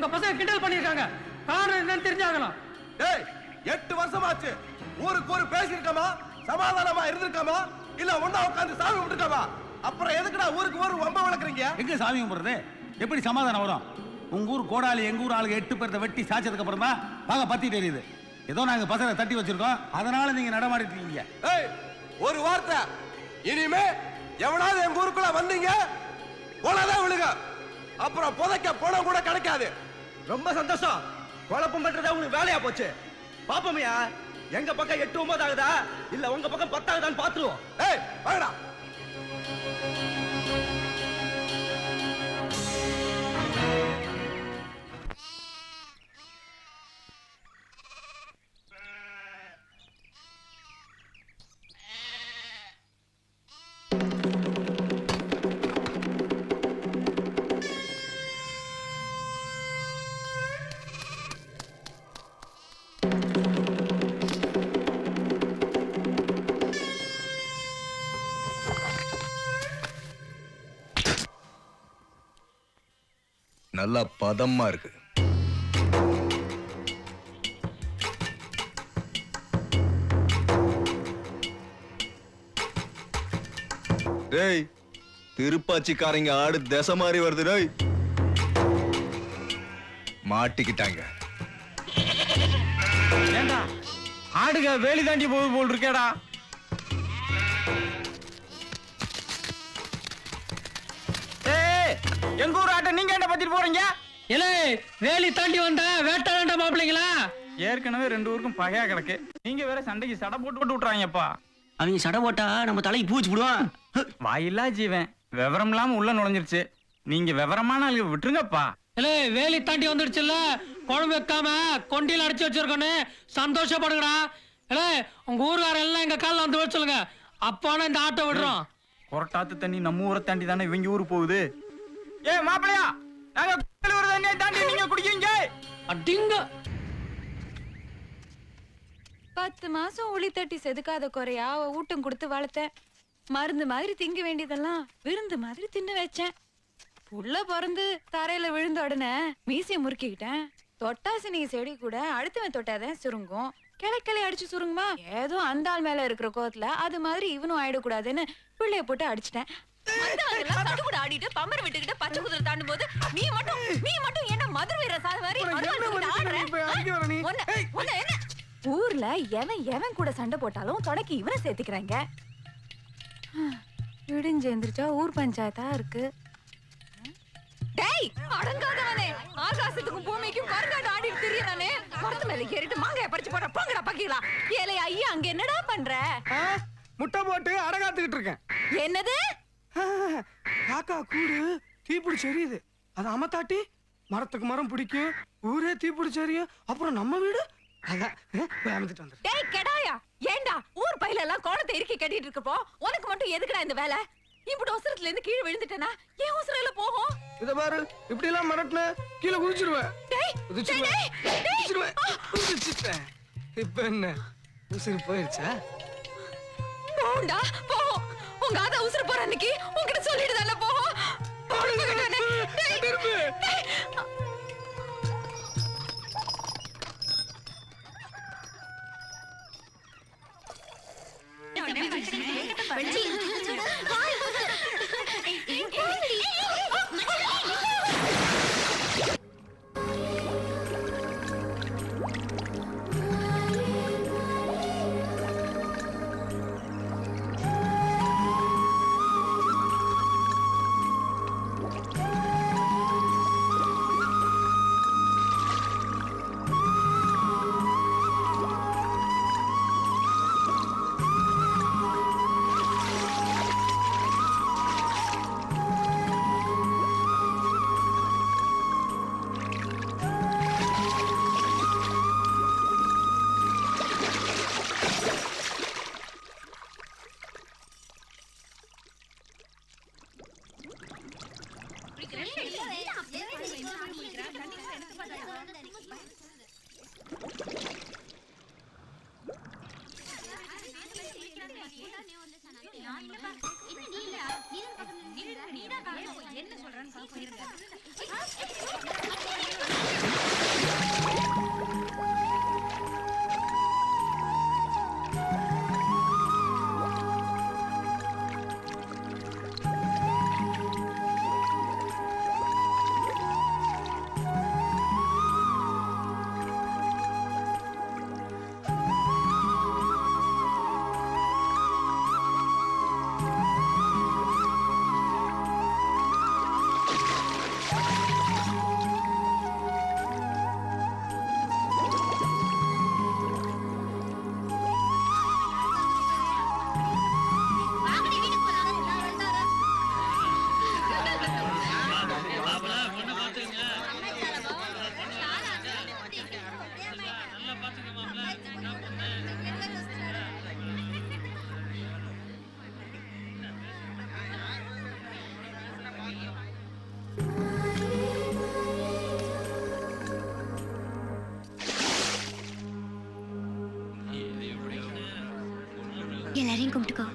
உங்க பசங்க கிண்டல் பண்ணிருக்காங்க. காரணம் என்னன்னு தெரிஞ்சாகலாம். டேய் 8 வருஷமாச்சு. ஊருக்கு ஒரு பேசிருக்கமா, சமாதானமா இருந்திருக்கமா, இல்ல ஒண்ணா உட்கார்ந்து சாமி கும்பிட்டுருக்கமா? அப்புறம் எதுக்குடா ஊருக்கு ஒரு வம்ப வளர்க்குறீங்க? எங்க சாமி கும்பிடுறது? எப்படி சமாதானம் வரும்? உங்க ஊர் கோடாலி எங்க ஊர் ஆளுங்க 8 பேர்த்த வெட்டி சாச்சதுக்கு அப்புறம் தான் பாக பத்தி தெரியுது. ஏதோ நாங்க பசங்க தட்டி வச்சிருக்கோம், அதனால நீங்க நடமாடிட்டு இருக்கீங்க. ஏய் ஒரு வார்த்தை, இனிமே எவனாவது எங்க ஊருக்குள்ள வந்தீங்க போனதான் விழுங்க. அப்புறம் புதைக்க பணம் கூட கிடைக்காது. ரொம்ப சந்தோஷம். குழப்பம் பண்றதா உங்களுக்கு வேலையா போச்சு. பாப்போமையா எங்க பக்கம் 8 9 ஆகுதா இல்ல உங்க பக்கம் 10 ஆகுதான்னு பாத்துருவோம். ஏய் வாங்கடா. நல்லா பதமா இருக்கு. டேய் திருப்பாச்சிக்காரங்க ஆடு திசை மாறி வருது. டேய் மாட்டிக்கிட்டாங்க. ஏண்டா ஆடுக வேலி தாண்டி போகுது போல் இருக்கேடா. எங்க ஊர் ஆட்டை நீங்க என்ன பத்திட்டு போறீங்க? இல்ல வேலி தாண்டி வந்தா வேட்டாளண்டா மாப்பிள்ளைங்களா? ஏற்கனவே 2 ஊருக்கும் பகையா கிடக்கு. நீங்க வேற சண்டைக்கு சடை போட்டு விட்டுறாங்கப்பா. அவங்க சடை போட்டா நம்ம தலைக்கு பூச்சி போடுவான். வாயில்லா ஜீவன் விவரம் இல்லாம உள்ள நுழைஞ்சிருச்சு. நீங்க விவரமான ஆளுங்க விட்டுருங்கப்பா. இல்ல வேலி தாண்டி வந்துடுச்சுல்ல, குழம்பு வைக்காம கொண்டியில் அடைச்சு வச்சிருக்கோன்னு சந்தோஷப்படுங்கடா. இல்ல உங்க ஊருக்கார எல்லாம் எங்க காலில் வந்து வர சொல்லுங்க, அப்பானா இந்த ஆட்டோ விடுறோம். கொரட்டாத்து தண்ணி நம்ம ஊரை தாண்டி தானே இவங்க ஊரு போகுது. ஏ மாப்பிளையா, நாங்க ஒரு தண்ணியை தாண்டி நீங்க குடிக்கிறீங்க அடிங்க. 10 மாசம் உளி தட்டி செதுக்காத குறையா ஊட்டம் கொடுத்து வளர்த்தேன். மருந்து மாதிரி திங்க வேண்டியதெல்லாம் விருந்து மாதிரி தின்னு வச்சேன். புள்ள பிறந்து தரையில விழுந்த உடனே மீசைய முறுக்கிக்கிட்டேன். தொட்டாசினிய செடி கூட அடுத்தவன் தொட்டாதான் சுருங்கும், கிளை அடிச்சு சுருங்குமா? ஏதோ அந்த ஆள் மேல இருக்கிற கோத்துல அது மாதிரி இவனும் ஆயிடக்கூடாதுன்னு பிள்ளைய போட்டு அடிச்சிட்டேன். ஆடிட்டு பம்பர விட்டுக்கிட்டு பச்சை குதிரை தாண்டும் போது நீ மட்டும் என்ன மதுரை வீர சாத மாதிரி ஊர்ல எவன் கூட சண்டை போட்டாலும் தொடக்கி இவனை சேர்த்துக்கிறாங்க. விடிஞ்சு எந்திரிச்சா ஊர் பஞ்சாயத்தா இருக்கு. டேய் அடங்காதவனே, ஆகாசத்துக்கும் பூமிக்கும் கருங்காடு ஆடிட்டு திரியறானே. மரத்து மேல ஏறிட்டு மாங்காய பறிச்சு போட போங்கடா பக்கிலா. ஏலே ஐயா அங்க என்னடா பண்ற? முட்டை போட்டு அடகாத்துக்கிட்டு இருக்கேன். என்னது? காக்கா கூடு தீப்பிடிச்சு எரியுது. அது அமத்தாட்டி மரத்துக்கு மரம் பிடிக்கும், ஊரே தீப்பிடிச்சு எரியும். அப்புறம் நம்ம வீடு டேய் கெடாயா, ஏண்டா ஊர் பையில எல்லாம் கோணத்தை இறுக்கி கட்டிட்டு இருக்கப்போ உனக்கு மட்டும் எதுக்குடா இந்த வேலை? இப்படி ஒசரத்துல இருந்து கீழே விழுந்துட்டேனா ஏன் ஒசரல போகும்? இத பாரு, இப்படி எல்லாம் மரட்ன கீழே குதிச்சிருவேன். இப்ப என்ன உசுறு போயிருச்சா? போண்டா போ. உங்க ஆதா உசுறு போற அன்னைக்கு உன்கிட்ட சொல்லிட்டு தானே போ. எல்லாரையும் கும்பிட்டுக்கோ.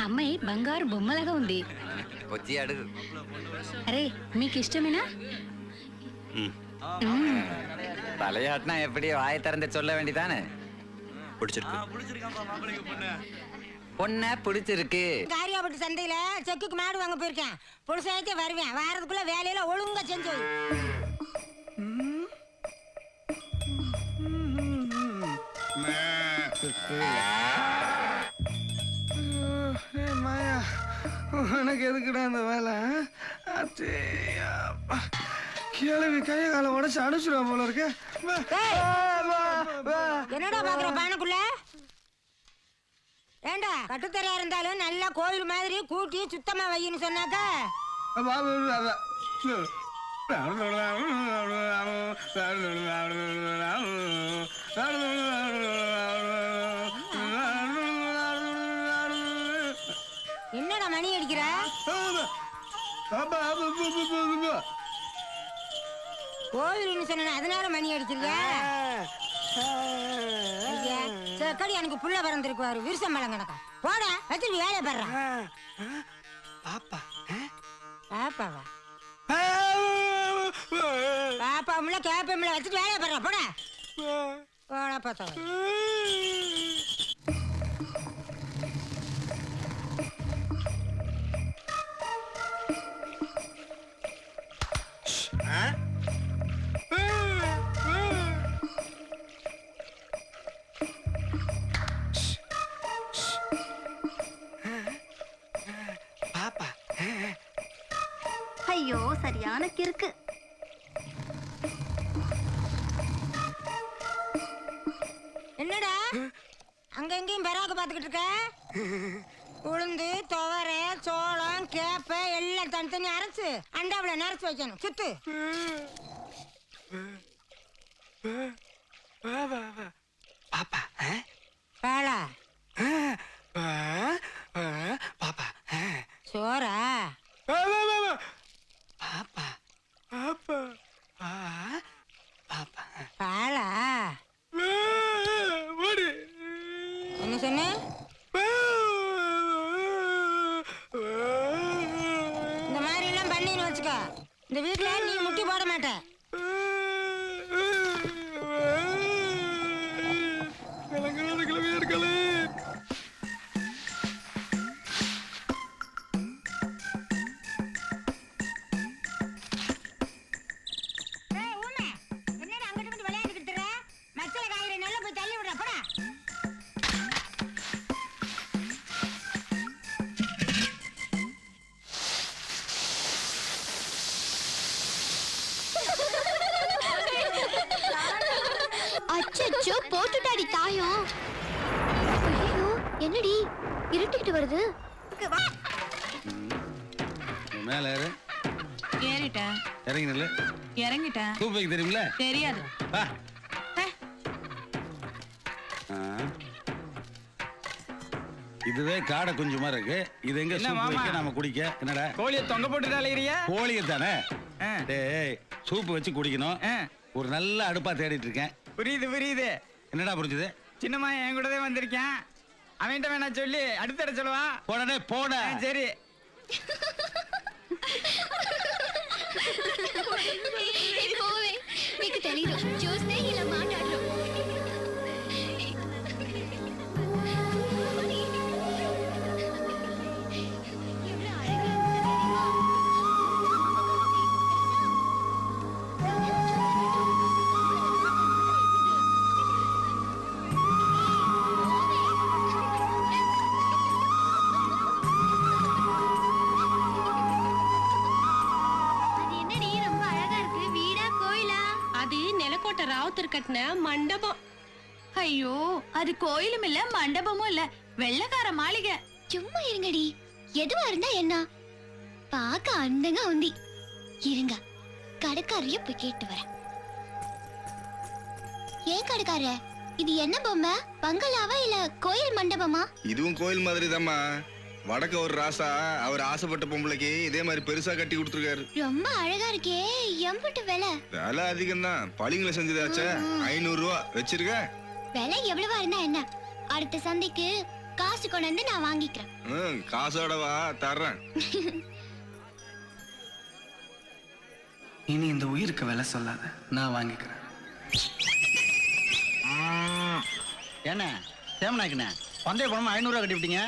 అమ్మాయి బంగారు బొమ్మలాగా ఉంది. వచ్చి అడుగు. అరే మీకు ఇష్టమేనా? தலையாட்டினா எப்படி வாயை திறந்து சொல்ல வேண்டிதானே? பிடிச்சிருக்கு. பொண்ணை பிடிச்சிருக்கு. காரியாபட்டு சந்தையில செக்குக்கு மாடு வாங்க போயிருக்கேன். புருஷாய்க்கே வருவேன். வாரத்துக்குள்ள வேலையில ஒழுங்கா செஞ்சு வை. மாயா உனக்கு எதுக்குடா அந்த வேலை? கிளவி கைய காலை உடச்சு அனுப்பிச்சிடுவா போல இருக்க. என்னடா பாக்குற பானைக்குள்ள? ஏண்டா கட்டுத்தரையா இருந்தாலும் நல்லா கோவில் மாதிரி கூட்டி சுத்தமா வையின்னு சொன்னாக்க என்னடா மணி அடிக்கிற? கோவில்னு சொன்ன அதனால மணி அடிக்கிறியா? சரி எனக்கு புள்ள பிறந்திருக்குவாரு விருசம் மலம் கணக்கா. போடா வச்சுட்டு வேலையை பாடுறான். பாப்பா பாப்பாவா? பாப்பாவுல கேப்பமுல வச்சுட்டு வேலையை பாடுறான். போடா போடா பார்த்தா ஐயோ சரியான கிறுக்கு. என்னடா அங்க எங்கேயும் பெறாக்க பாத்துக்கிட்டு இருக்க? உளுந்து துவரை சோளம் கேப்ப எல்லாம் தனித்தனி அரைச்சு அண்டாவில நரைச்சு வைக்கணும். சுத்து பாப்பா பாலா பாப்பா சோறா பாப்பா பாப்பா பாப்பா பாலா என்ன சொன்ன? இந்த மாதிரி எல்லாம் பண்ணின்னு வச்சுக்க, இந்த வீட்டுல நீ முட்டி போட மாட்ட. கிளவியா இருக்கலே. என்னடா அங்கிட்டு விளையாண்டுக்கிட்டு மச்சல காய்கறி நல்லா போய் தள்ளி விடுற. போடா அச்சச்சோ போட்டுட்டாடி தாயம். ஐயோ என்னடி இருட்டிக்கிட்டு வருது. மேல ஏறு. ஏறிட்டேன். இறங்கி நில்லு. இறங்கிட்டேன். சூப் வைக்க தெரியுமில்ல? தெரியாது. வா. இதுவே காடை குஞ்சு மாதிரி இருக்கு. இது எங்க சூப் வைக்க நாம குடிக்க? என்னடா கோழியை தொங்க போட்டு அலையிறியா? கோழியை தானே. டேய் சூப் வச்சு குடிக்கணும். ஒரு நல்ல அடுப்பா தேடிட்டு இருக்கேன். புரியுது புரியுது. என்னடா புரிஞ்சுது? சின்னம்மா என் கூடவே வந்திருக்கேன். அவன்கிட்ட வேணா சொல்லி அடுத்த சொல்லுவா. போடனே போட. சரி పోవే నీకు తెలీదు చూస్తే ఇలా మాట్లాడరు. ராவுத்தர் கட்டின மண்டபம். ஐயோ அது கோயிலும் இல்ல மண்டபமும் இல்ல, வெள்ளக்கார மாளிகை. சும்மா இருங்கடி, எதுவா இருந்தா என்ன? பாக்க அந்தங்க உந்தி. இருங்க கடைக்காரிய போய் கேட்டு வரேன். ஏன் கடைக்கார, இது என்ன பொம்மை? பங்களாவா இல்ல கோயில் மண்டபமா? இதுவும் கோயில் மாதிரி தாம்மா. வடக்க ஒரு ராசா அவர் ஆசைப்பட்ட பொம்பளைக்கு இதே மாதிரி பெருசா கட்டி கொடுத்துருக்காரு. ரொம்ப அழகா இருக்கே. எம்பட்டு விலை? விலை அதிகம் தான். பழிங்களை செஞ்சதாச்சே. 500 ரூபா வச்சிருக்க. விலை எவ்வளவா இருந்தா என்ன? அடுத்த சந்தைக்கு காசு கொண்டு வந்து நான் வாங்கிக்கிறேன். காசோட வா, தர்றேன். இனி இந்த உயிருக்கு விலை சொல்லாத, நான் வாங்கிக்கிறேன். என்ன சேமனாக்குண்ணே, பந்தய பணமா 500 ரூபா கட்டி விட்டீங்க?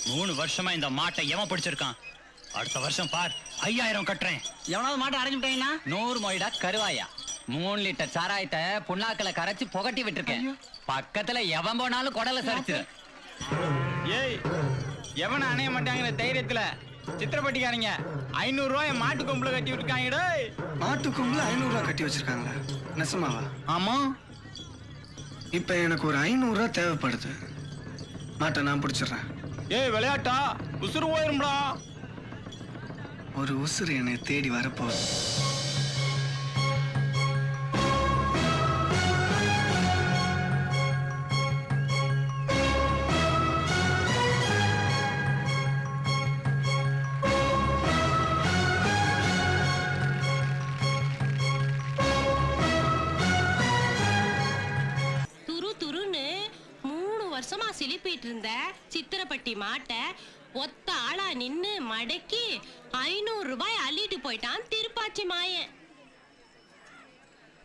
3 வருஷமா இந்த மாட்டை எவன் பிடிச்சிருக்கான்? அடுத்த வருஷம் பார் 5000 கட்டுறேன். எவனாவது மாட்டை அரைஞ்சுட்டாங்கன்னா 100 மொய்டா கருவாயா, 3 லிட்டர் சாராயத்தை புண்ணாக்கல கரைச்சு புகட்டி விட்டுருக்கேன். பக்கத்துல எவன் போனாலும் குடல சரிச்சு. ஏய், எவன அணைய மாட்டாங்கிற தைரியத்துல சித்திரப்பட்டிக்காரங்க 500 ரூபாய் மாட்டு கொம்புல கட்டி விட்டுருக்காங்க. மாட்டு கொம்புல 500 ரூபா கட்டி வச்சிருக்காங்களா? நெசமாவா? ஆமா. இப்ப எனக்கு ஒரு 500 ரூபா தேவைப்படுது. மாட்டை நான் பிடிச்சிடுறேன். ஏய், விளையாட்டா? உசுறு போயிரும்டா. ஒரு உசுறு என்னை தேடி வரப்போகுது. சிலிப்பிட்டு இருந்த சித்திரப்பட்டி மாட்டை ஒத்த ஆளா நின்னு மடக்கி 500 ரூபாய் அள்ளிட்டு போயிட்டான் திருப்பாச்சி மாயன்.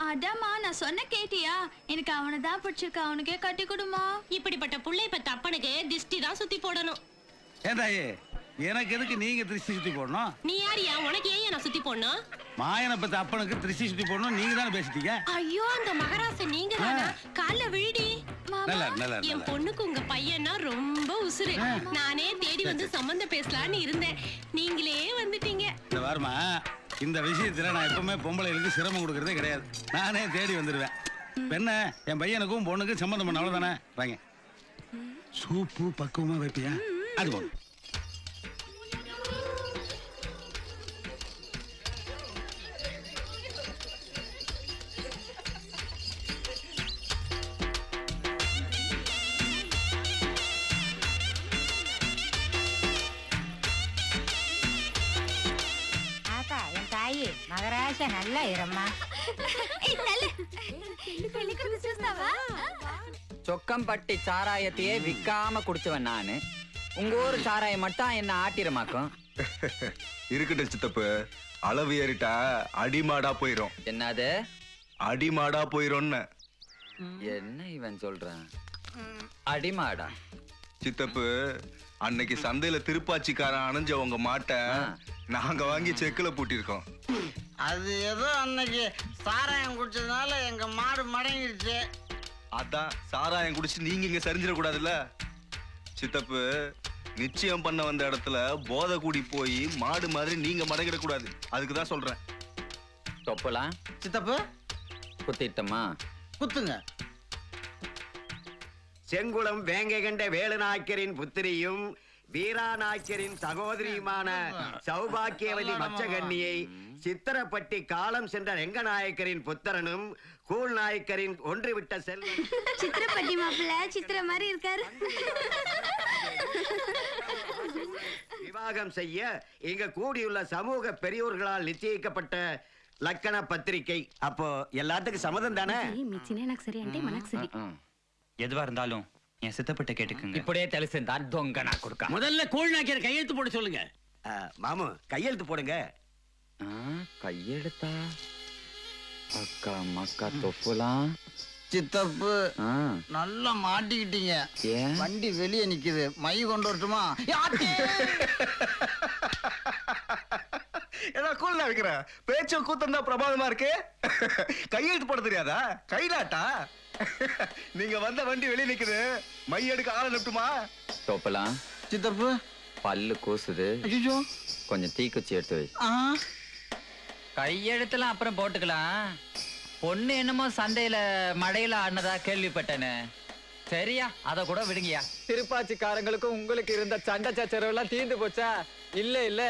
அதாம்மா, நான் சொன்ன கேட்டியா? எனக்கு அவனை தான் பிடிச்சிருக்க, அவனுக்கே கட்டி கொடுமா. இப்படிப்பட்ட புள்ளை பத்த அப்பனுக்கு திஷ்டி தான் சுத்தி போடணும். ஏண்டாயே, எனக்கு எதுக்கு நீங்க திருஷ்டி சுத்தி போடணும்? நீ யாரியா? உனக்கு ஏன் நான் சுத்தி போடணும்? மாயனை பத்தி அப்பனுக்கு திருஷ்டி சுத்தி போடணும் நீங்க தானே பேசிட்டீங்க. ஐயோ, அந்த மகராச நீங்க தானா? கால்ல விழுடி. என் பொண்ணுக்கு உங்க பையனா ரொம்ப உசுரு. நானே தேடி வந்து சம்பந்தம் பேசலான்னு இருந்தேன், நீங்களே வந்துட்டீங்க. இந்த வாரமா இந்த விஷயத்துல நான் எப்பவுமே பொம்பளைகளுக்கு சிரமம் கொடுக்கறதே கிடையாது. நானே தேடி வந்துடுவேன். பெண்ண என் பையனுக்கும் பொண்ணுக்கும் சம்பந்தம் பண்ண அவ்வளவுதானே. வாங்க, சூப்பு பக்குவமா வைப்பியா? அது போதும். மகராச நல்லா இரம்மா. சொக்கம்பட்டி சாராயத்தையே விக்காம குடிச்சவன் நானு. உங்க ஊரு சாராயம் மட்டும் என்ன ஆட்டிரமாக்கும். இருக்கட்டும் சித்தப்பு, அளவு ஏறிட்டா அடிமாடா போயிரும். என்னது அடிமாடா போயிரும்? என்ன இவன் சொல்றான்? அடிமாடா? சித்தப்பு, அன்னைக்கு சந்தையில திருப்பாச்சிக்காரன் அணைஞ்ச உங்க மாட்டை நாங்க வாங்கி செக்குல பூட்டிருக்கோம். அது ஏதோ அன்னைக்கு சாராயம் குடிச்சதுனால எங்க மாடு மடங்கிடுச்சு. அதான் சாராயம் குடிச்சு நீங்க இங்க சரிஞ்சிட கூடாதுல்ல. சித்தப்பு, நிச்சயம் பண்ண வந்த இடத்துல போதை கூடி போய் மாடு மாதிரி நீங்க மடங்கிட கூடாது. அதுக்குதான் சொல்றேன். தொப்பலாம் சித்தப்பு, குத்திட்டமா? குத்துங்க. செங்குளம் வேங்கை கண்ட வேலுநாயக்கரின் புத்திரியும் வீராநாயக்கரின் சகோதரியுமான சௌபாக்கியவதி மச்சகன்னியை சித்திரப்பட்டி காலம் சென்ற ரெங்கநாயக்கரின் புத்திரனும் கூழ் நாயக்கரின் ஒன்றுவிட்ட செல்வம். சித்திரப்பட்டி மாப்பிள்ள சித்திர மாதிரி இருக்காரு. விவாகம் செய்ய இங்க கூடியுள்ள சமூக பெரியோர்களால் நிச்சயிக்கப்பட்ட லக்கண பத்திரிகை. அப்போ எல்லாத்துக்கும் சம்மதம் தானே? எதுவா இருந்தாலும் என் சித்தப்பட்ட கேட்டுக்குங்க. இப்படியே தெளிச்சுதான் தொங்கனா கொடுக்க. முதல்ல கூழ் நாய்க்கிற கையெழுத்து போட சொல்லுங்க. மாமு, கையெழுத்து போடுங்க. கையெழுத்தா? அக்கா மக்கா தொப்புலாம். சித்தப்பு, நல்லா மாட்டிக்கிட்டீங்க. வண்டி வெளியே நிக்குது, மை கொண்டு வரட்டுமா? ஏதோ கூழ்ல வைக்கிற பேச்சும் கூத்தம் தான் பிரமாதமா இருக்கு. கையெழுத்து போட தெரியாதா? கைலாட்டா? நீங்க வந்த வண்டி வெளியே நிக்குது, மை எடுக்க ஆள நிட்டுமா? தொப்பலாம். சித்தப்பு, பல்லு கூசுது, கொஞ்சம் தீக்குச்சி எடுத்து வை. கையெழுத்தெல்லாம் அப்புறம் போட்டுக்கலாம். பொண்ணு என்னமோ சந்தையில மழையில ஆனதா கேள்விப்பட்டேன்னு. சரியா, அத கூட விடுங்கயா. திருப்பாச்சிக்காரங்களுக்கும் உங்களுக்கு இருந்த சண்டை சச்சரவு எல்லாம் தீர்ந்து போச்சா? இல்ல இல்ல,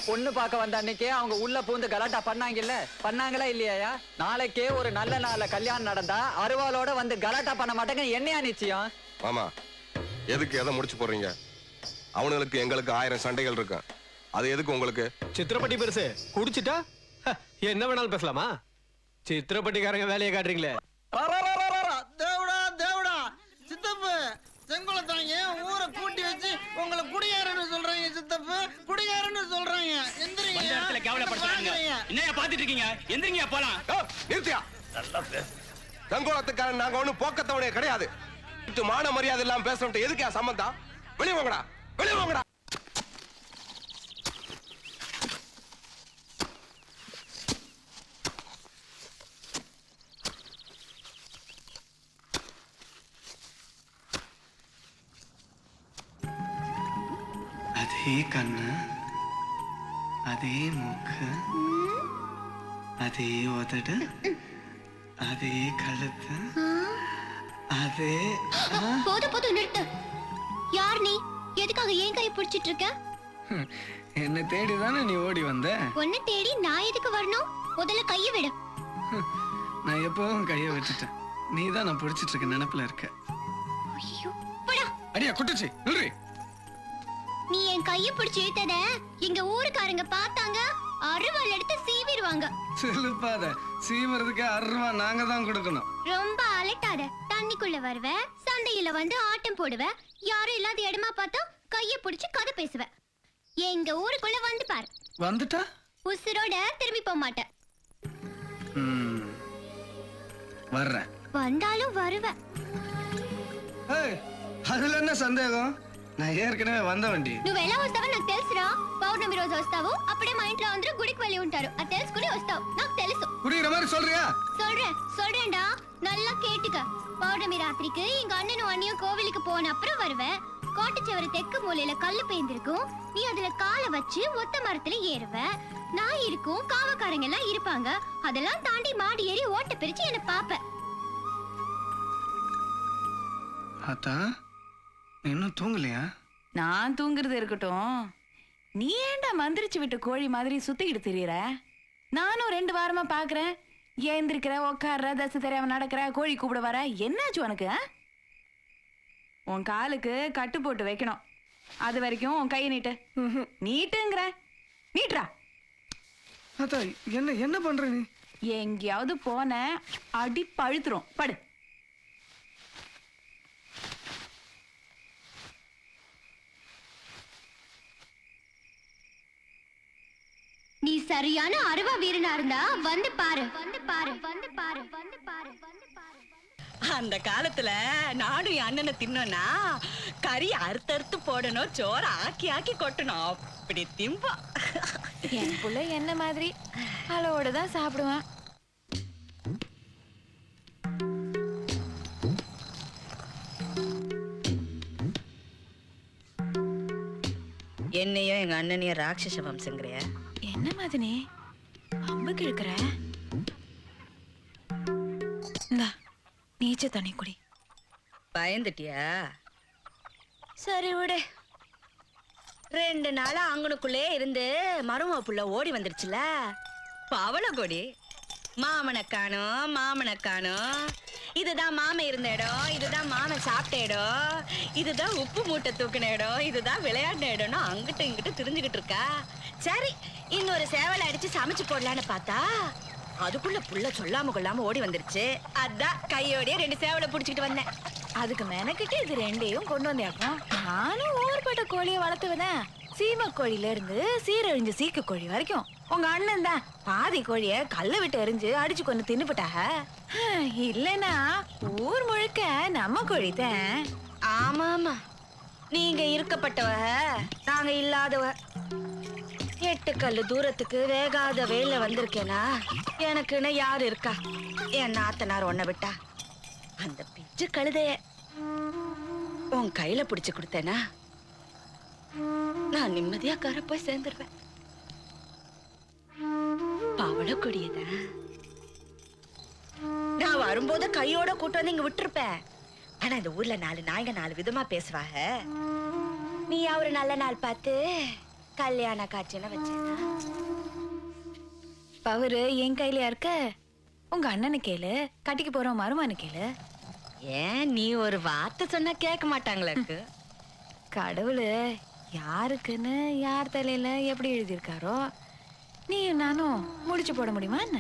பொண்ணு பார்க்க வந்த அன்னைக்கே அவங்க உள்ள பூந்து கலாட்டா பண்ணாங்கல்ல, பண்ணாங்களா இல்லையா? நாளைக்கே ஒரு நல்ல நாள்ல கல்யாணம் நடந்தா அருவாளோட வந்து கலாட்டா பண்ண மாட்டாங்க. என்னையா நிச்சயம்? மாமா, எதுக்கு எதை முடிச்சு போடுறீங்க? அவனுங்களுக்கு எங்களுக்கு 1000 சண்டைகள் இருக்கும். அது எதுக்கு உங்களுக்கு? சித்திரப்பட்டி பெருசு குடிச்சிட்டா என்ன வேணாலும் பேசலாமா? சித்திரப்பட்டிக்காரங்க வேலையை காட்டுறீங்களே. தேவடா தேவடா சித்தப்பு செங்குளத்தாங்க ஊரை கூட்டி வச்சு உங்களை குடிகாரன்னு சொல்றாங்க. சித்தப்பு குடிகாரன்னு சொல்றாங்க. எந்திரிங்க. கேவலப்படுத்துறாங்க. என்னையா பாத்துட்டு இருக்கீங்க? எந்திரிங்க போலாம். நிறுத்தியா? செங்குளத்துக்காரன் நாங்க ஒண்ணும் போக்கத்தவனே கிடையாது. மான மரியாதை இல்லாம பேசணும். எதுக்கா சம்பந்தம்? வெளியே வாங்கடா, வெளியே வாங்கடா. அதே கண்ணு, அதே மூக்கு, அதே உதடு, அதே கழுத்து, அதே போதும் நிறுத்து. யார் நீ? எதுக்காக ஏன் கையை பிடிச்சிட்டு இருக்க? என்ன தேடி தானே நீ ஓடி வந்த. உன்னை தேடி நான் எதுக்கு வரணும்? முதல்ல கையை விடு. நான் எப்பவும் கையை வச்சுட்டேன். நீ தான் நான் பிடிச்சிட்டு இருக்க நினைப்புல இருக்க. அடியா குட்டுச்சு நில்றி. நீ என் கையை பிடிச்சி இழுத்தத எங்க ஊருக்காரங்க பார்த்தாங்க, அருவாள் எடுத்து சீவிடுவாங்க. செலுப்பாத, சீவறதுக்கு அருவா நாங்க தான் கொடுக்கணும். ரொம்ப அலட்டாத. தண்ணிக்குள்ள வருவ, சண்டையில வந்து ஆட்டம் போடுவ, யாரும் இல்லாத இடமா பார்த்தா கைய பிடிச்சு கதை பேசுவ. எங்க ஊருக்குள்ள வந்து பாரு. வந்துட்டா உசுரோட திரும்பி போக மாட்டேன். வர்றேன். வந்தாலும் வருவ. அதுல என்ன சந்தேகம்? நான் ఏర్కనే వందవండి. నువ్వు ఎలా వస్తావో నాకు తెలుసురా. పౌర్ణమి రోజు వస్తావు, అప్పుడే మా ఇంట్లో అందరూ గుడికి వెళ్ళి ఉంటారు. అది తెలుసుకుని వస్తావు, నాకు తెలుసు. புரியுற மாதிரி சொல்றியா? சொல்றேன்டா, நல்லா கேட்டுக்க. பௌர்ணமி ராத்திரிக்கு எங்க அண்ணனும் அண்ணியும் கோவிலுக்கு போன அப்புறம் வருவேன். கோட்டைச்சவர தெற்கு மூலையில கல்லு பேந்திருக்கும். நீ அதுல காலை வச்சு ஒத்த மரத்துல ஏறுவ. நான் இருக்கும், காவக்காரங்க எல்லாம் இருப்பாங்க. அதெல்லாம் தாண்டி மாடி ஏறி ஓட்ட பிரிச்சு என்ன பாப்ப. ஆத்தா இன்னும் தூங்கலையா? நான் தூங்குறது இருக்கட்டும், நீ ஏன்டா மந்திரிச்சு விட்டு கோழி மாதிரி சுத்திக்கிட்டு திரியற? நானும் 2 வாரமா பாக்குறேன். ஏந்திருக்கிற, உக்காடுற, தசை தெரியாம நடக்கிற, கோழி கூப்பிட வர. என்னாச்சு உனக்கு? உன் காலுக்கு கட்டு போட்டு வைக்கணும். அது வரைக்கும் உன் கையை நீட்டு. நீட்டுங்கிற, நீட்டுறா. என்ன என்ன பண்ற நீ? எங்கேயாவது போன அடி பழுத்துரும். படு. நீ சரியான அருவா வீரனா இருந்தா வந்து பாரு, வந்து பாரு, வந்து பாரு, வந்து பாரு, வந்து பாரு. அந்த காலத்துல நானும் என் அண்ணனை தின்னோம்னா கறி அறுத்தறுத்து போடணும், சோற ஆக்கி ஆக்கி கொட்டணும். அப்படி திம்பா. என் புள்ள என்ன மாதிரி அளவோட தான் சாப்பிடுவான். என்னையும் எங்க அண்ணனையும் ராட்சச வம்சங்கிறிய. என்ன மாதிரி அம்பு கிழக்குற? நீச்ச தண்ணி குடி. பயந்துட்டியா? சரி விடு. 2 நாளா அங்கனுக்குள்ளே இருந்து மரும புள்ள ஓடி வந்துருச்சுல, பவள கொடி. மாமனை காணோம், மாமனை காணோம். இதுதான் மாமன் இருந்த இடம், இதுதான் மாமன் சாப்பிட்ட இடம், இதுதான் உப்பு மூட்டை தூக்கின இடம், இதுதான் விளையாடின இடம்னு அங்கிட்ட இங்கிட்ட திரிஞ்சுக்கிட்டு இருக்கா. சரி, இன்னொரு சேவலை அடிச்சு சமைச்சு போடலான்னு பார்த்தா அதுக்குள்ள புள்ள சொல்லாம கொள்ளாம ஓடி வந்துருச்சு. அதான் கையோடய 2 சேவலை புடிச்சுக்கிட்டு வந்தேன். அதுக்கு மெனக்கிட்டு இது 2ஐயும் கொண்டு வந்தேன். நானும் ஊர்பட்ட கோழியை வளர்த்துவதேன். சீம கோழில இருந்து சீரழிஞ்ச சீக்கு கோழி வரைக்கும். உங்க அண்ணன் தான் பாதி கோழிய கல்ல விட்டு எரிஞ்சு அடிச்சு கொண்டு தின்னுபிட்டாக. இல்லனா ஊர் முழுக்க நம்ம கோழி தான். ஆமா ஆமா, நீங்க இருக்கப்பட்டவ, நாங்க இல்லாதவ. 8 கல்லு தூரத்துக்கு வேகாத வெயில வந்திருக்கேனா எனக்குன்னு யாரு இருக்கா? என் நாத்தனார் ஒன்ன விட்டா அந்த பிச்சு கழுதைய உன் கையில பிடிச்சு கொடுத்தேனா நான் நிம்மதியா கரை போய் சேர்ந்துருவேன். பவள கொடியதான் நான் வரும்போது கையோட கூட்டு வந்து இங்க விட்டுருப்பேன். ஆனா இந்த ஊர்ல 4 நாய்ங்க 4 விதமா பேசுவாங்க. நீ ஒரு நல்ல நாள் பார்த்து கல்யாண காட்சின்னு வச்சேனா? பவரு என் கையில இருக்க. உங்க அண்ணனு கேளு, கட்டிக்கு போறோம் மருமானு கேளு. ஏன் நீ ஒரு வார்த்தை சொன்னா கேட்க மாட்டாங்களுக்கு? கடவுளு யாருக்குன்னு யார் தலையில எப்படி எழுதியிருக்காரோ நீ நானும் முடிச்சு போட முடியுமா என்ன?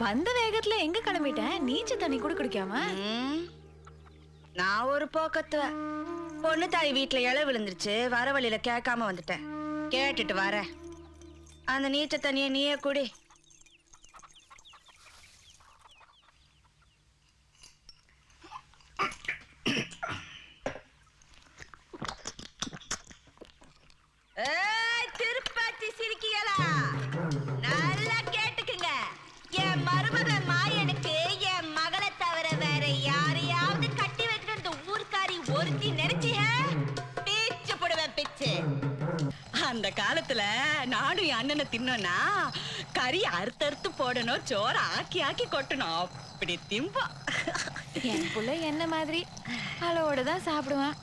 வந்த வேகத்துல எங்க கிளம்பிட்டேன்? நீச்சல் தண்ணி கூட குடிக்காம? நான் ஒரு போக்கத்துவ பொண்ணு தாய் வீட்டுல இலை விழுந்துருச்சு, வர வழியில கேட்காம வந்துட்டேன். கேட்டுட்டு வர அந்த நீச்ச தண்ணிய நீயே குடி. திருப்பாச்சி சிரிக்கிகளா? நல்லா கேட்டுக்குங்க. என் மருமக மாயனுக்கு என் மகளை தவிர வேற யாரையாவது கட்டி வைக்கிற இந்த ஊர்க்காரி ஒருத்தி நினைச்சிய பீச்சு போடுவேன் பிச்சு. அந்த காலத்துல நானும் என் அண்ணனை தின்னோன்னா கறி அறுத்தறுத்து போடணும், சோற ஆக்கி ஆக்கி கொட்டணும். அப்படி திம்பா. என் புள்ள என்ன மாதிரி அளவோட தான் சாப்பிடுவான்.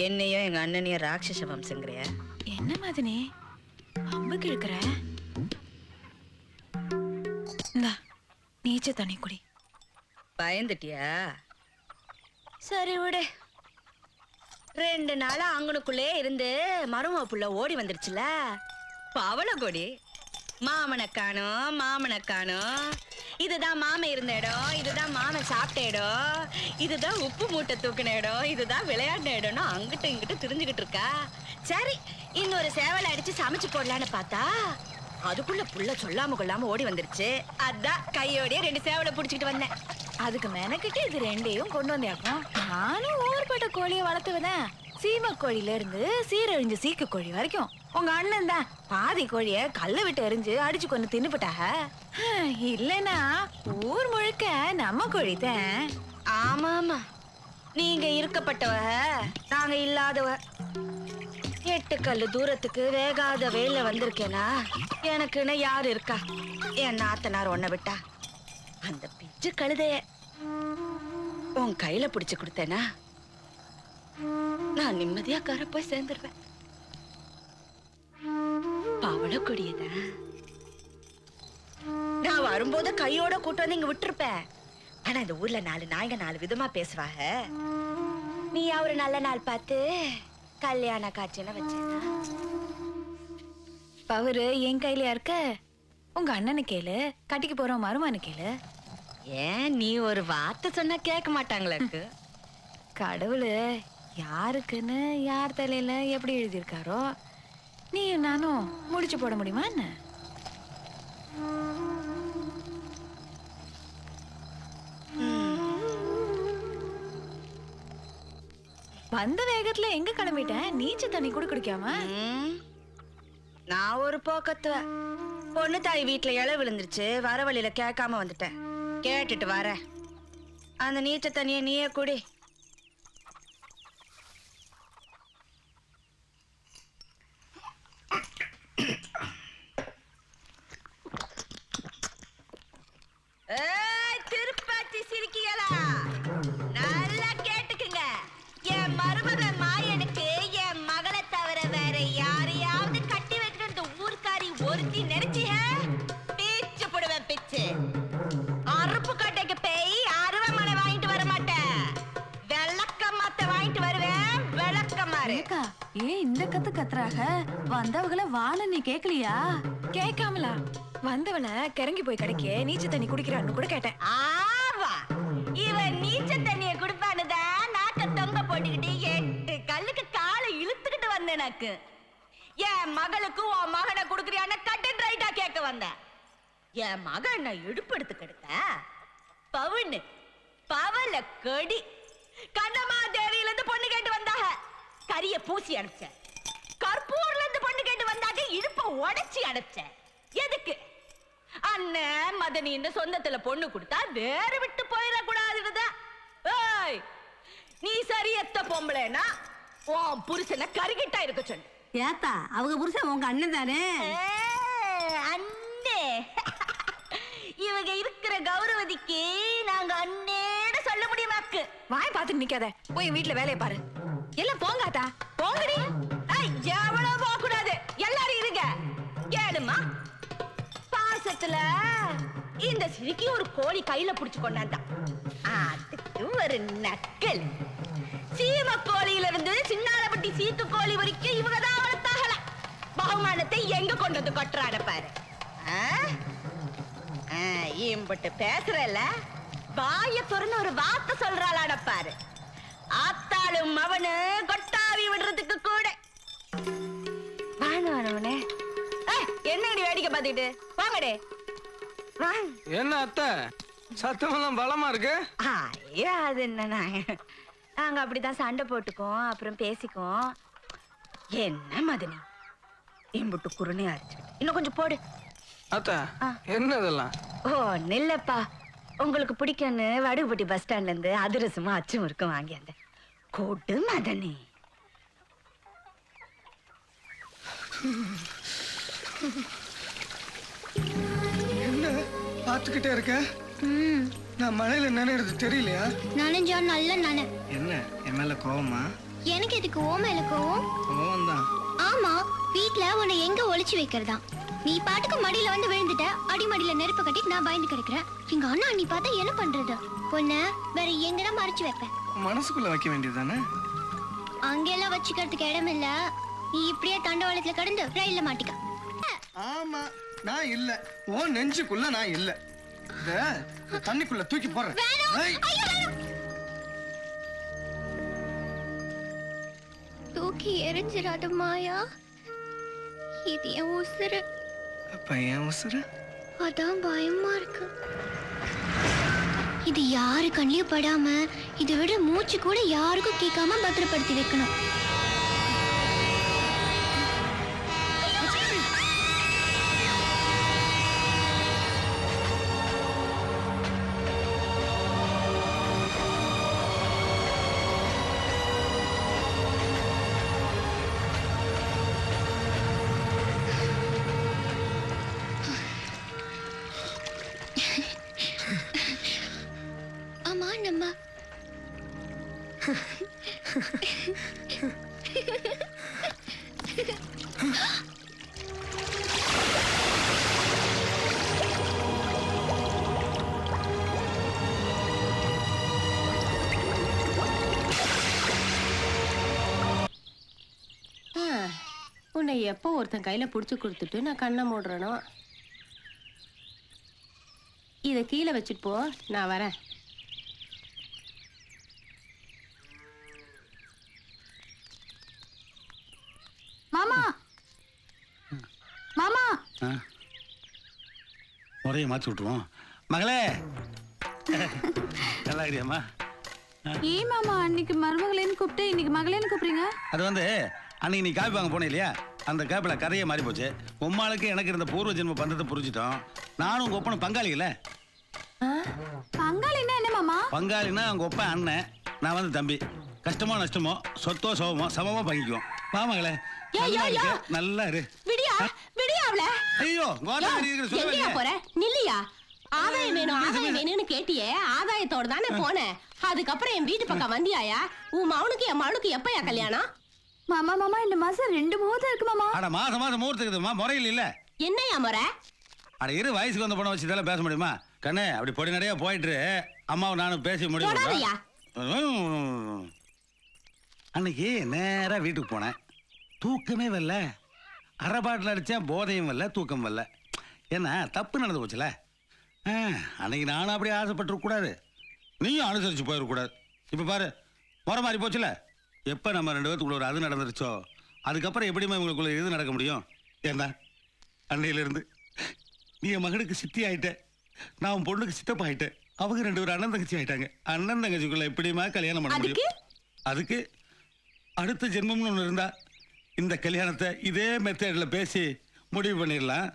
என்னையும் எங்க அண்ணனையும் ராட்சச வம்சங்கிறிய? என்ன மாதிரி அம்புக்கு இழுக்கிற? நீச்ச தண்ணி குடி. பயந்துட்டியா? சரி விடு. 2 நாளா அங்கனுக்குள்ளே இருந்து மருமக புள்ள ஓடி வந்துருச்சுல, பவள கொடி. மாமனை காணோம், மாமனை காணோம். இதுதான் மாமன் இருந்த இடம், இதுதான் மாமன் சாப்பிட்ட இடம், இதுதான் உப்பு மூட்டை தூக்கின இடம், இதுதான் விளையாடின இடம்னு அங்கிட்ட இங்கிட்ட தெரிஞ்சுக்கிட்டு இருக்கா. சரி, இன்னொரு சேவலை அடிச்சு சமைச்சு போடலான்னு பார்த்தா அதுக்குள்ள புள்ள சொல்லாம கொள்ளாம ஓடி வந்துருச்சு. அதான் கையோடய 2 சேவலை புடிச்சுக்கிட்டு வந்தேன். அதுக்கு மெனக்கிட்டு இது 2ஐயும் கொண்டு வந்தாக்கும். நானும் ஊர்பட்ட கோழியை வளர்த்துவதேன். சீம கோழில இருந்து சீரழிஞ்ச சீக்கு கோழி வரைக்கும். உங்க அண்ணன் தான் பாதி கோழிய கல்ல விட்டு எரிஞ்சு அடிச்சு கொண்டு தின்னுபிட்டாக. இல்லனா ஊர் முழுக்க நம்ம கோழி தான். ஆமா ஆமா, நீங்க இருக்கப்பட்டவ, நாங்க இல்லாதவ. 8 கல்லு தூரத்துக்கு வேகாத வெயில வந்திருக்கேனா எனக்குன்னு யாரு இருக்கா? என் நாத்தனார் ஒன்ன விட்டா அந்த பிச்சு கழுதைய உன் கையில பிடிச்சு கொடுத்தேனா நான் நிம்மதியா கரை போய் சேர்ந்துருவேன். பவள கொடியதான் நான் வரும்போது கையோட கூட்டு வந்து இங்க விட்டுருப்பேன். ஆனா இந்த ஊர்ல 4 நாய்ங்க 4 விதமா பேசுவாங்க. நீ ஒரு நல்ல நாள் பார்த்து கல்யாண காட்சியில வச்சேனா? பவரு என் கையில இருக்க. உங்க அண்ணனு கேளு, கட்டிக்கு போறோம் மருமானு கேளு. ஏன் நீ ஒரு வார்த்தை சொன்னா கேட்க மாட்டாங்களுக்கு? கடவுளு யாருக்குன்னு யார் தலையில எப்படி எழுதியிருக்காரோ நீ நானும் முடிச்சு போட முடியுமா என்ன? வந்த வேகத்துல எங்க கிளம்பிட்டேன்? நீச்சல் தண்ணி கூட குடிக்காம? நான் ஒரு போக்கத்துவ பொண்ணு தாய் வீட்டுல இலை விழுந்துருச்சு, வர வழியில கேட்காம வந்துட்டேன். கேட்டுட்டு வர அந்த நீச்ச தண்ணிய நீயே குடி. திருப்பாச்சி சிரிக்கிகளா? நல்லா கேட்டுக்குங்க. என் மருமக மாயனுக்கு என் மகளை தவிர வேற யாரையாவது கட்டி வைக்கிற இந்த ஊர்க்காரி ஒருத்தி நினைச்சிய பீச்சு போடுவேன் பிச்சு. அறுப்பு கட்டைக்கு போய் அருவமனை வாங்கிட்டு வர மாட்டேன், விளக்கமாத்த வாங்கிட்டு வருவேன். விளக்கமாறு ஏன் இந்த கத்து கத்துறாக? வந்தவங்கள வாழ நீ கேக்கலையா? கேட்காமலா? வந்தவள கிறங்கி போய் கிடைக்க நீச்சல் தண்ணி குடிக்கிறான்னு கூட கேட்டேன். ஆவா, இவன் நீச்சல் தண்ணிய குடிப்பானுதான் நாக்க தொங்க போட்டுக்கிட்டு 8 கல்லுக்கு காலை இழுத்துக்கிட்டு வந்தேன். எனக்கு என் மகளுக்கு உன் மகனை குடுக்கறியான்னு கட் அண்ட் ரைட்டா கேட்க வந்தேன். என் மகன் இடுப்பு எடுத்து கெடுத்த பவுன்னு பவள கொடி. கண்ணம்மா தேவியில இருந்து பொண்ணு கேட்டு வந்தாக, கரிய பூசி அனுப்பிச்சேன். கற்பூர்ல இருந்து பொண்ணு கேட்டு வந்தாக, இடுப்ப உடைச்சி அனுப்பிச்சேன். எதுக்கு? அண்ணன் மதனி இந்த சொந்தத்துல பொண்ணு கொடுத்தா வேற விட்டு போயிடக்கூடாதுதான். ஏய், நீ சரியத்த பொம்பளைனா உன் புருஷனை கருகிட்டா இருக்க சொல்லு. ஏத்தா, அவங்க புருஷன் உங்க அண்ணன் தானே? அண்ணே, இவங்க இருக்கிற கௌரவதிக்கு நாங்க அண்ணேன்னு சொல்ல முடியுமாக்கு? வாய் பார்த்து நிக்காத, போய் வீட்டுல வேலையை பாரு. எல்லாம் போங்காத்தா போங்கடி. எவ்வளவு போக கூடாது. எல்லாரும் இருங்க. கேளுமா, பாசத்துல இந்த சிரிக்கி ஒரு கோழி கையில புடிச்சு கொண்டாந்தான். அதுக்கு ஒரு நக்கல். சீம கோழியில இருந்து சின்னாலப்பட்டி சீத்து கோழி வரைக்கும் இவங்க தான் வளர்த்தாகல. பகுமானத்தை எங்க கொண்டு வந்து கொட்டுறாட பாரு. இம்பட்டு பேசுறல, வாய திறந்து ஒரு வார்த்தை சொல்றாளாட பாரு. ஆத்தாளும் அவனு கொட்டாவி விடுறதுக்கு கூட. வானவனே என்னடி வேடிக்கை பார்த்துக்கிட்டு வாங்கடே. என்ன அத்தை சத்தமெல்லாம் பலமா இருக்கு? அது என்ன, நாங்க அப்படிதான் சண்டை போட்டுக்கோம், அப்புறம் பேசிக்கோம். என்ன மதனி இம்புட்டு குருணே அடிச்சு இன்னும் கொஞ்சம் போடு. அத்தை என்ன இதெல்லாம்? ஓ நில்லப்பா, உங்களுக்கு பிடிக்கும்னு வடுகுப்பட்டி பஸ் ஸ்டாண்ட்ல இருந்து அதிரசமும் அச்சும் இருக்கும் வாங்கி அந்த கொடு மதனி. என்ன பாத்துக்கிட்டே இருக்க? நான் மழையில நினைறது தெரியலையா? நனைஞ்சா நல்ல நனை. என்ன என் மேல கோவமா? எனக்கு எதுக்கு ஓ மேல கோவம்? கோவம் தான். ஆமா, வீட்ல உன்னை எங்க ஒளிச்சு வைக்கிறதா? நீ பாட்டுக்கு மடியில வந்து விழுந்துட்ட. அடிமடியில நெருப்பு கட்டிட்டு நான் பயந்து கிடக்குறேன். எங்க அண்ணா நீ பார்த்தா என்ன பண்றது? உன்னை வேற எங்கடா மறைச்சு வைப்பேன்? மனசுக்குள்ள வைக்க வேண்டியதுதானே? அங்கெல்லாம் வச்சுக்கிறதுக்கு இடம் இல்ல. நீ இப்படியே தண்டவாளத்துல கடந்து ரயில்ல மாட்டிக்க. ஆமா, நான் இல்ல. ஓ நெஞ்சுக்குள்ள நான் இல்ல. தண்ணிக்குள்ள தூக்கி போறேன். தூக்கி எரிஞ்சிராத மாயா. இது என் உசுரு. அப்ப என் உசுரு? அதான் பயமா இருக்கு. இது யாரு கண்ணியும் படாம, இதை விட மூச்சு கூட யாருக்கும் கேட்காம பத்திரப்படுத்தி வைக்கணும். ஆமா நம்ம உன்னை எப்போ ஒருத்தன் கையில புடிச்சு கொடுத்துட்டு நான் கண்ணை மூடுறனோ, இத கீழே வச்சுட்டு போ, நான் வரேன். மாமா மாமா முறையை மாற்றி விட்டுருவோம். மகளே நல்லா இருக்கிறியாம்மா? ஏன் மாமா அன்னைக்கு மருமகளேன்னு கூப்பிட்டு இன்னைக்கு மகளேன்னு கூப்பிடுறீங்க? அது வந்து அன்னைக்கு நீ காப்பி வாங்க போனே இல்லையா, அந்த காப்பில் கரையை மாறி போச்சு. உம்மாளுக்கு எனக்கு இருந்த பூர்வ ஜென்ம பந்தத்தை புரிஞ்சிட்டோம். நானும் உங்க ஒப்பனும் பங்காளி இல்ல. பங்காளின்னா என்ன மாமா? பங்காளின்னா உங்க ஒப்பன் அண்ணன், நான் வந்து தம்பி. கஷ்டமோ நஷ்டமோ சொத்தோ சோகமோ சமமா பங்கிக்குவோம். வா மகளே, நல்லா இரு. விடியா விடியா அவள. ஐயோ எங்கயா போற? நில்லியா. ஆதாயம் வேணும் ஆதாயம் வேணும்னு கேட்டியே, ஆதாயத்தோட தானே போனேன். அதுக்கப்புறம் என் வீட்டு பக்கம் வந்தியாயா? உன் மவனுக்கு என் மவனுக்கு எப்பயா கல்யாணம்? மாமா மாமா இந்த மாசம் 2 முகூர்த்தம் இருக்கு மாமா. அட மாசம் மாசம் முகூர்த்தம் இருக்குதுமா, முறையில் இல்ல. என்னையா முறை? அட இரு, வயசுக்கு வந்த பொண்ணை வச்சு இதெல்லாம் பேச முடியுமா? கண்ணே அப்படி பொடி நிறைய போயிட்டு அம்மாவை நானும் பேசி முடியும். அன்னைக்கு நேரா வீட்டுக்கு போனேன். தூக்கமே வரல. அரை பாட்டில் அடித்தேன், போதையும் வரல, தூக்கம் வரல. ஏன்னா தப்பு நடந்து போச்சுல. அன்னைக்கு நானும் அப்படியே ஆசைப்பட்டுருக்கூடாது, நீயும் அனுசரித்து போயிடக்கூடாது. இப்போ பாரு முறை மாறி போச்சுல. எப்போ நம்ம 2 பேத்துக்குள்ள ஒரு அது நடந்துருச்சோ, அதுக்கப்புறம் எப்படிமா உங்களுக்குள்ள இது நடக்க முடியும்? ஏன்னா அன்னையிலேருந்து நீ என் மகனுக்கு சித்தி ஆயிட்ட, நான் உன் பொண்ணுக்கு சித்தப்பா ஆயிட்டேன். அவங்க 2 பேரும் அண்ணன் தங்கச்சி ஆயிட்டாங்க. அண்ணன் தங்கச்சிக்குள்ள எப்படிமா கல்யாணம் பண்ண முடியும்? அதுக்கு அடுத்த ஜென்மம்னு ஒன்று இருந்தா இந்த கல்யாணத்தை இதே மெத்தட்ல பேசி முடிவு பண்ணிடலாம்.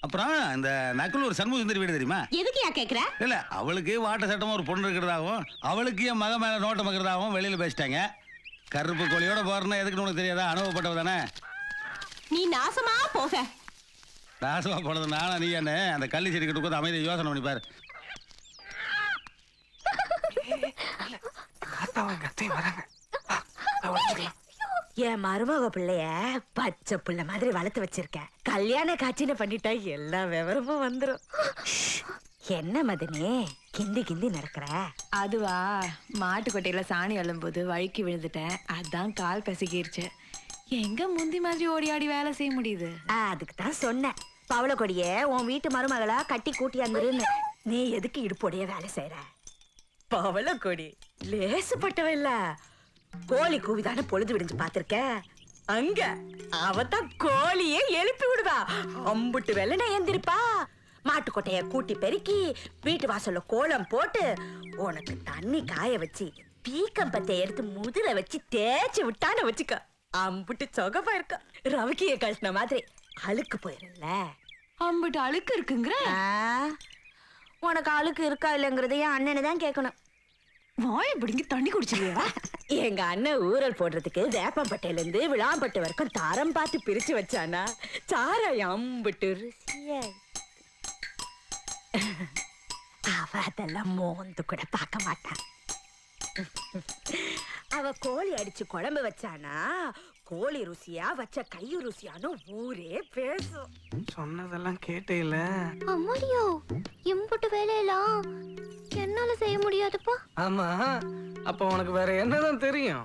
அப்புறம் இந்த நக்கலூர் சண்முக சுந்தரி வீடு தெரியுமா? எதுக்குயா கேக்குற? இல்ல, அவளுக்கு வாட்ட சட்டமா ஒரு பொண்ணு இருக்கிறதாகவும் அவளுக்கு என் மக மேல நோட்டம் வைக்கிறதாகவும் வெளியில பேசிட்டாங்க. கருப்பு கோழியோட போறேன்னா எதுக்குன்னு உனக்கு தெரியாதா? அனுபவப்பட்டவ தானே நீ. நாசமா போக. நாசமா போனது நானா நீ? என்ன அந்த கள்ளி செடி கிட்ட உட்காந்து அமைதியை யோசனை பண்ணி பாரு. அவங்க அத்தையும் வராங்க. என் மருமக பிள்ளைய பச்சை புள்ள மாதிரி வளர்த்து வச்சிருக்க. கல்யாண காட்சின்னு பண்ணிட்டா எல்லா விவரமும் வந்துரும். என்ன மதனே கிந்தி கிந்தி நடக்கிற? அதுவா, மாட்டுக்கொட்டையில சாணி அள்ளும்போது வழுக்கி விழுந்துட்டேன். அதான் கால் பிசகிருச்சு. எங்க முந்தி மாதிரி ஓடி ஆடி வேலை செய்ய முடியுது? அதுக்கு தான் சொன்னேன், பவள கொடிய உன் வீட்டு மருமகளா கட்டி கூட்டியாந்துருன்னு. நீ எதுக்கு இடுப்போடைய வேலை செய்யற? பவள கொடி லேசுப்பட்டவ இல்ல. கோழி கூவிதான பொழுது விடிஞ்சு பாத்திருக்க. அங்க அவதான் கோழியே எழுப்பி விடுவா. அம்புட்டு வெள்ளனை எந்திரிப்பா. மாட்டுக்கொட்டைய கூட்டி பெருக்கி வீட்டு வாசல்ல கோலம் போட்டு உனக்கு தண்ணி காய வச்சு பீக்கம்பத்தை எடுத்து முதுல வச்சு தேய்ச்சி விட்டான்னு வச்சுக்க. அம்புட்டு சொகப்பா இருக்க. ரவிக்கிய கழட்டின மாதிரி அழுக்கு போயிரும்ல. அம்புட்டு அழுக்கு இருக்குங்கிற? உனக்கு அழுக்கு இருக்கா இல்லைங்கிறதையும் அண்ணனை தான் கேட்கணும். வாயை பிடிங்கி தண்ணி குடிச்சிருவியா? எங்க அண்ணன் ஊரல் போடுறதுக்கு வேப்பம்பட்டையில இருந்து விளாம்பட்டை வரைக்கும் தரம் பார்த்து பிரிச்சு வச்சானா சாராயம் அம்புட்டு ருசியா. அவ அதெல்லாம் மோந்து கூட பார்க்க மாட்டான். அவ கோழி அடிச்சு குழம்பு வச்சானா கோழி ருசியா வச்ச கை ருசியான்னு ஊரே பேசும். சொன்னதெல்லாம் கேட்டே இல்ல. அம்மாடியோ, இம்புட்டு வேலையெல்லாம் என்னால செய்ய முடியாதுப்பா. ஆமா, அப்ப உனக்கு வேற என்னதான் தெரியும்?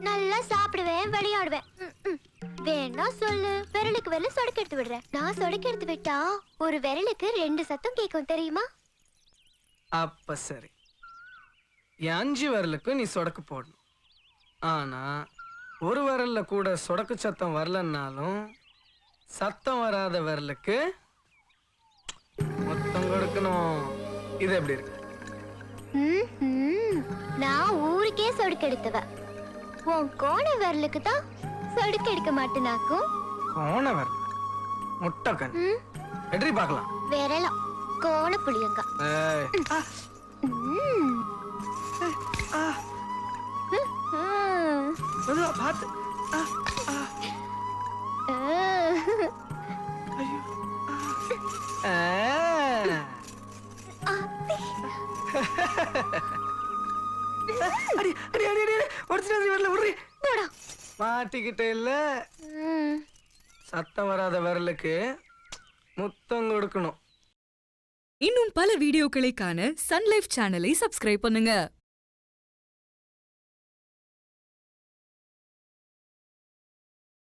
நல்லா சாப்பிடுவேன், விளையாடுவேன். வேணா சொல்லு, விரலுக்கு விரல சொடக்கு எடுத்து விடுறேன். நான் சொடக்கு எடுத்து விட்டா ஒரு விரலுக்கு 2 சத்தம் கேட்கும் தெரியுமா? அப்ப சரி, 5 விரலுக்கு நீ சொடக்கு போடணும். ஆனா ஒரு விரல்ல கூட சொடக்கு சத்தம் வரலன்னாலும் சத்தம் வராத விரலுக்கு மொத்தம் கொடுக்கணும். இது எப்படி இருக்கு? நான் ஊருக்கே சொடுக்கு எடுத்தவ. உன் கோண விரலுக்கு தான் சொடுக்கு எடுக்க மாட்டேனாக்கும். கோண விரல் முட்டை கண் எப்படி பார்க்கலாம்? விரலம் கோண புளியங்க. பார்த்து மாட்டிக்கிட்ட இல்ல. சத்தம் வராத விரலுக்கு முத்தம் கொடுக்கணும். இன்னும் பல வீடியோக்களை காண சன் லைஃப் சேனலை சப்ஸ்கிரைப் பண்ணுங்க.